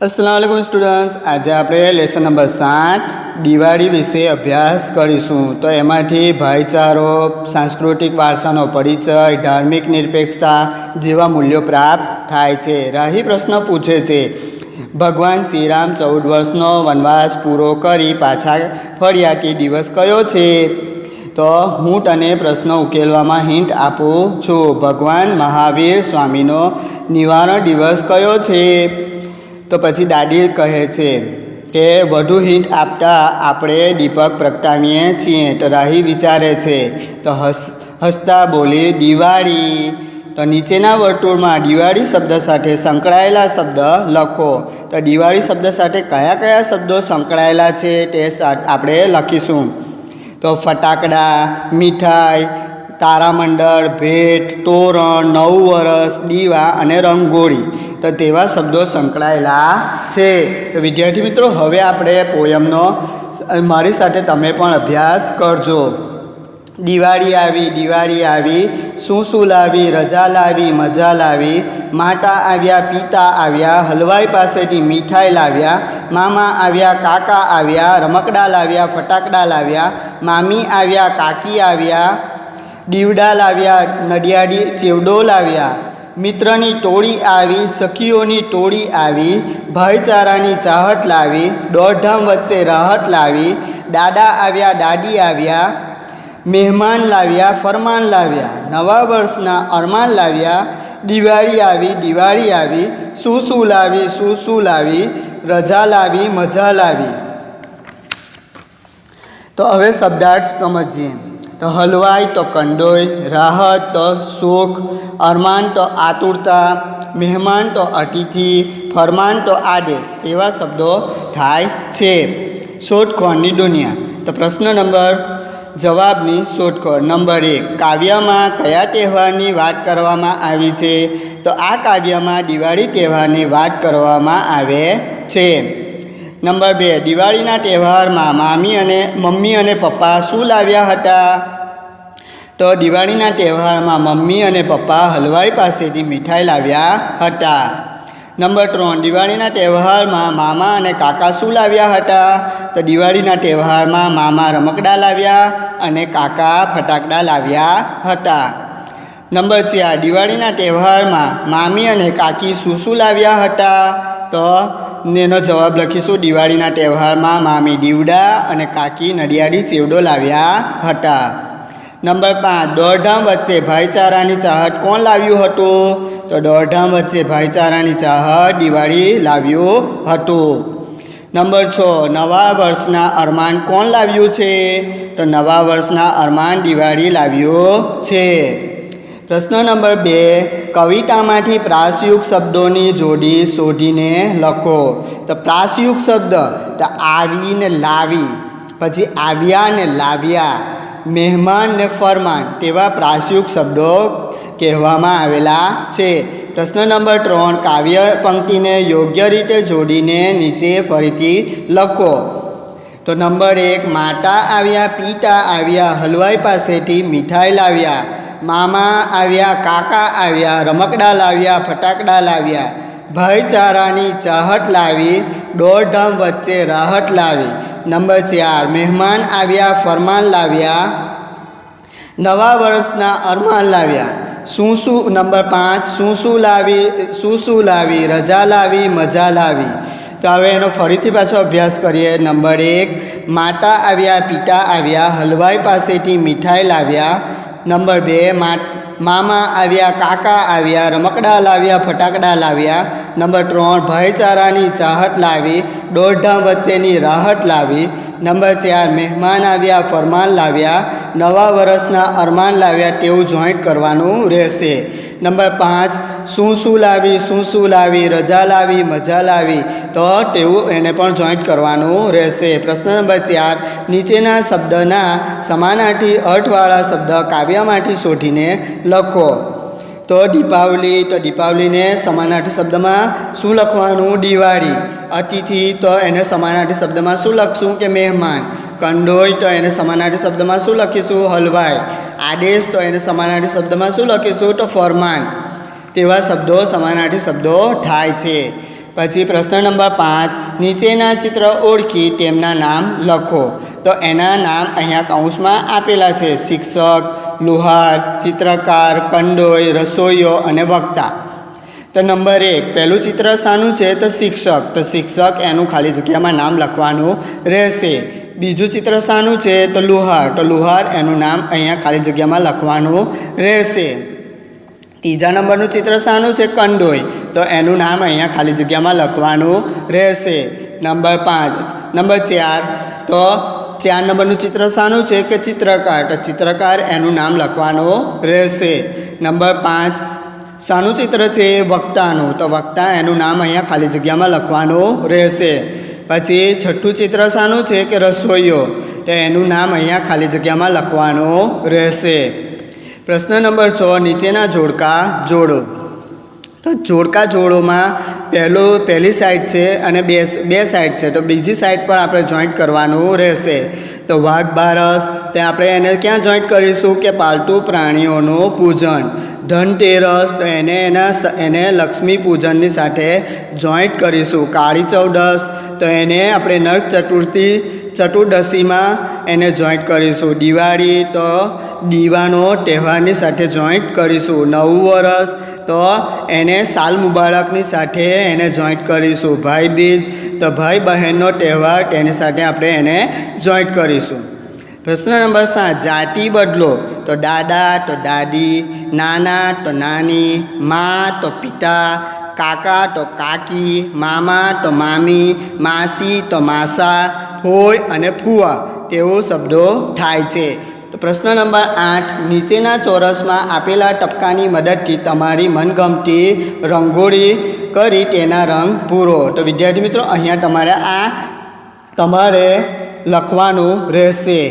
अस्सलाम वालेकुम स्टूडेंट्स। आज આપણે લેસન નંબર 7 દિવાળી વિશે અભ્યાસ કરીશું। તો એમાંથી ભાઈચારો, સાંસ્કૃતિક વારસાનો પરિચય, ધાર્મિક નિરપેક્ષતા જેવા મૂલ્યો પ્રાપ્ત થાય છે। રાહી પ્રશ્ન પૂછે છે, ભગવાન શ્રી રામ 14 વર્ષનો વનવાસ પૂરો કરી પાછા ફર્યા તે દિવસ કયો છે? તો હું તને પ્રશ્ન ઉકેલવામાં હિન્ટ આપું છું। ભગવાન મહાવીર સ્વામીનો નિવારણ દિવસ કયો છે? તો પછી દાદી કહે છે કે વધુ હિન્ટ આપતા આપણે દીપક પ્રગટાવીએ છીએ। તો રાહી વિચારે છે તો હસતા બોલી દિવાળી। તો નીચેના વર્તુળમાં દિવાળી શબ્દ સાથે સંકળાયેલા શબ્દ લખો। તો દિવાળી શબ્દ સાથે કયા કયા શબ્દો સંકળાયેલા છે તે આપણે લખીશું। તો ફટાકડા, મીઠાઈ, તારામંડળ, ભેટ, તોરણ, નવું વરસ, દીવા અને રંગોળી, તો તેવા શબ્દો સંકળાયેલા છે। તો વિદ્યાર્થી મિત્રો, હવે આપણે પોયમનો મારી સાથે તમે પણ અભ્યાસ કરજો। દિવાળી આવી, શું શું લાવી, રજા લાવી, મજા લાવી, માતા આવ્યા, પિતા આવ્યા, હલવાઈ પાસેથી મીઠાઈ લાવ્યા, મામા આવ્યા, કાકા આવ્યા, રમકડા લાવ્યા, ફટાકડા લાવ્યા, મામી આવ્યા, કાકી આવ્યા, દીવડા લાવ્યા, નડિયાદી ચેવડો લાવ્યા, મિત્રની ટોળી આવી, સખીઓની ટોળી આવી, ભાઈચારાની ચાહટ લાવી, દોડધામ વચ્ચે રાહત લાવી, દાદા આવ્યા, દાદી આવ્યા, મહેમાન લાવ્યા, ફરમાન લાવ્યા, નવા વર્ષના અરમાન લાવ્યા, દિવાળી આવી, શું શું લાવી, રજા લાવી, મજા લાવી। તો હવે શબ્દાર્થ સમજીએ। તો હલવાઈ તો કંડોય, રાહત તો સુખ, અરમાન તો આતુરતા, મહેમાન તો અતિથિ, ફરમાન તો આદેશ, તેવા શબ્દો થાય છે। શોધખોળની દુનિયા। તો પ્રશ્ન નંબર જવાબની શોધખોળ। નંબર 1, કાવ્યમાં કયા તહેવારની વાત કરવામાં આવી છે? તો આ કાવ્યમાં દિવાળી તહેવારની વાત કરવામાં આવે છે। નંબર 2, દિવાળીના તહેવારમાં મમ્મી અને પપ્પા શું લાવ્યા હતા? તો દિવાળીના તહેવારમાં મમ્મી અને પપ્પા હલવાઈ પાસેથી મીઠાઈ લાવ્યા હતા। નંબર 3, દિવાળીના તહેવારમાં મામા અને કાકા શું લાવ્યા હતા? તો દિવાળીના તહેવારમાં મામા રમકડા લાવ્યા અને કાકા ફટાકડા લાવ્યા હતા। નંબર 4, દિવાળીના તહેવારમાં મામી અને કાકી શું લાવ્યા હતા? તો એનો જવાબ લખીશું, દિવાળીના તહેવારમાં મામી દીવડા અને કાકી નડિયાદી ચેવડો લાવ્યા હતા। નંબર 5, દોડધામ વચ્ચે ભાઈચારાની ચાહત કોણ લાવ્યું હતું? તો દોડધામ વચ્ચે ભાઈચારાની ચાહત દિવાળી લાવ્યું હતું। નંબર 6, નવા વર્ષના અરમાન કોણ લાવ્યું છે? તો નવા વર્ષના અરમાન દિવાળી લાવ્યું છે। પ્રશ્ન નંબર 2, કવિતામાંથી પ્રાસયુક્ત શબ્દોની જોડી શોધીને લખો। તો પ્રાસયુક્ત શબ્દ તો આવી ને લાવી, પછી આવ્યા ને લાવ્યા, મહેમાન ને ફરમાન, તેવા પ્રાસયુક્ત શબ્દો કહેવામાં આવેલા છે। પ્રશ્ન નંબર 3, કાવ્ય પંક્તિને યોગ્ય રીતે જોડીને નીચે ફરીથી લખો। તો નંબર 1, માતા આવ્યા, પિતા આવ્યા, હલવાઈ પાસેથી મીઠાઈ લાવ્યા, મામા આવ્યા, કાકા આવ્યા, રમકડા લાવ્યા, ફટાકડા લાવ્યા, ભાઈચારાની ચાહત લાવી, દોડધામ વચ્ચે રાહત લાવી। નંબર 4, મહેમાન આવ્યા, ફરમાન લાવ્યા, નવા વર્ષના અરમાન લાવ્યા। નંબર 5, શું શું લાવી, રજા લાવી, મજા લાવી। તો હવે એનો ફરીથી પાછો અભ્યાસ કરીએ। નંબર 1, માતા આવ્યા, પિતા આવ્યા, હલવાઈ પાસેથી મીઠાઈ લાવ્યા। નંબર 2, મામા આવ્યા, કાકા આવ્યા, રમકડા લાવ્યા, ફટાકડા લાવ્યા। નંબર 3, ભાઈચારાની ચાહત લાવી, દોડધામ વચ્ચેની રાહત લાવી। નંબર 4, મહેમાન આવ્યા, ફરમાન લાવ્યા, નવા વર્ષના અરમાન લાવ્યા, તેવું જોઈન્ટ કરવાનું રહેશે। નંબર 5, શું શું લાવી, રજા લાવી, મજા લાવી, તો તેવું એને પણ જોઈન્ટ કરવાનું રહેશે। પ્રશ્ન નંબર 4, નીચેના શબ્દના સમાનાર્થી અર્થવાળા શબ્દ કાવ્યમાંથી શોધીને લખો। તો દીપાવલીને સમાનાર્થી શબ્દમાં શું લખવાનું? દિવાળી। અતિથિ, તો એને સમાનાર્થી શબ્દમાં શું લખશું કે મહેમાન। કંડોય, તો એને સમાનાર્થી શબ્દમાં શું લખીશું? હલવાઈ। આદેશ, તો એને સમાનાર્થી શબ્દમાં શું લખીશું? તો ફરમાન। તેવા શબ્દો સમાનાર્થી શબ્દો થાય છે। પછી પ્રશ્ન નંબર 5, નીચેના ચિત્ર ઓળખી તેમના નામ લખો. તો એના નામ અહીંયા કૌંસમાં આપેલા છે: શિક્ષક, લુહાર, ચિત્રકાર, કંડોઈ, રસોઈયો અને વક્તા. તો નંબર 1, પહેલું ચિત્ર શાનું છે? તો શિક્ષક. તો શિક્ષક એનું ખાલી જગ્યામાં નામ લખવાનું રહેશે. બીજું ચિત્ર શાનું છે? તો લુહાર. તો લુહાર એનું નામ અહીંયા ખાલી જગ્યામાં લખવાનું રહેશે. ત્રીજા નંબરનું ચિત્ર શાનું છે? કંડોઈ. તો એનું નામ અહીંયા ખાલી જગ્યામાં લખવાનું રહેશે. નંબર 4, તો 4 નંબરનું ચિત્ર શાનું છે? કે ચિત્રકાર. તો ચિત્રકાર એનું નામ લખવાનું રહેશે. નંબર 5 શાનું ચિત્ર છે? વક્તાનું. તો વક્તા એનું નામ અહીંયા ખાલી જગ્યામાં લખવાનું રહેશે. પછી છઠ્ઠું ચિત્ર શાનું છે? કે રસોઈયો. તો એનું નામ અહીંયા ખાલી જગ્યામાં લખવાનું રહેશે. પ્રશ્ન નંબર 6, નીચેના જોડકા જોડો. તો જોડકા જોડોમાં પહેલી સાઈડ છે અને બે સાઈડ છે. તો બીજી સાઈડ પર આપણે જોઈન્ટ કરવાનું રહેશે. તો વાઘ બારસ, તે આપણે એને ક્યાં જોઈન્ટ કરીશું? કે પાલતુ પ્રાણીઓનું પૂજન. ધનતેરસ, તો એને લક્ષ્મી પૂજનની સાથે જોઈન્ટ કરીશું. કાળી ચૌદસ, તો એને આપણે નરક ચતુર્દશીમાં એને જોઈન્ટ કરીશું. દિવાળી, તો દીવાનો તહેવારની સાથે જોઈન્ટ કરીશું. નવું વરસ, તો એને સાલ મુબારકની સાથે એને જોઈન્ટ કરીશું. ભાઈ બીજ, તો ભાઈ બહેનનો તહેવાર તેની સાથે આપણે એને જોઈન્ટ કરીશું. પ્રશ્ન નંબર 7, જાતિ બદલો. તો દાદા, તો દાદી, નાના, તો નાની, મા, તો પિતા, કાકા, તો કાકી, મામા, તો મામી, માસી, તો માસા, ફોઈ અને ફુવા તેવો શબ્દો થાય છે. તો પ્રશ્ન નંબર 8, નીચેના ચોરસમાં આપેલા ટપકાની મદદથી તમારી મનગમતી રંગોળી કરી તેના રંગ પૂરો. તો વિદ્યાર્થી મિત્રો, અહીંયા તમારે લખવાનું રહેશે.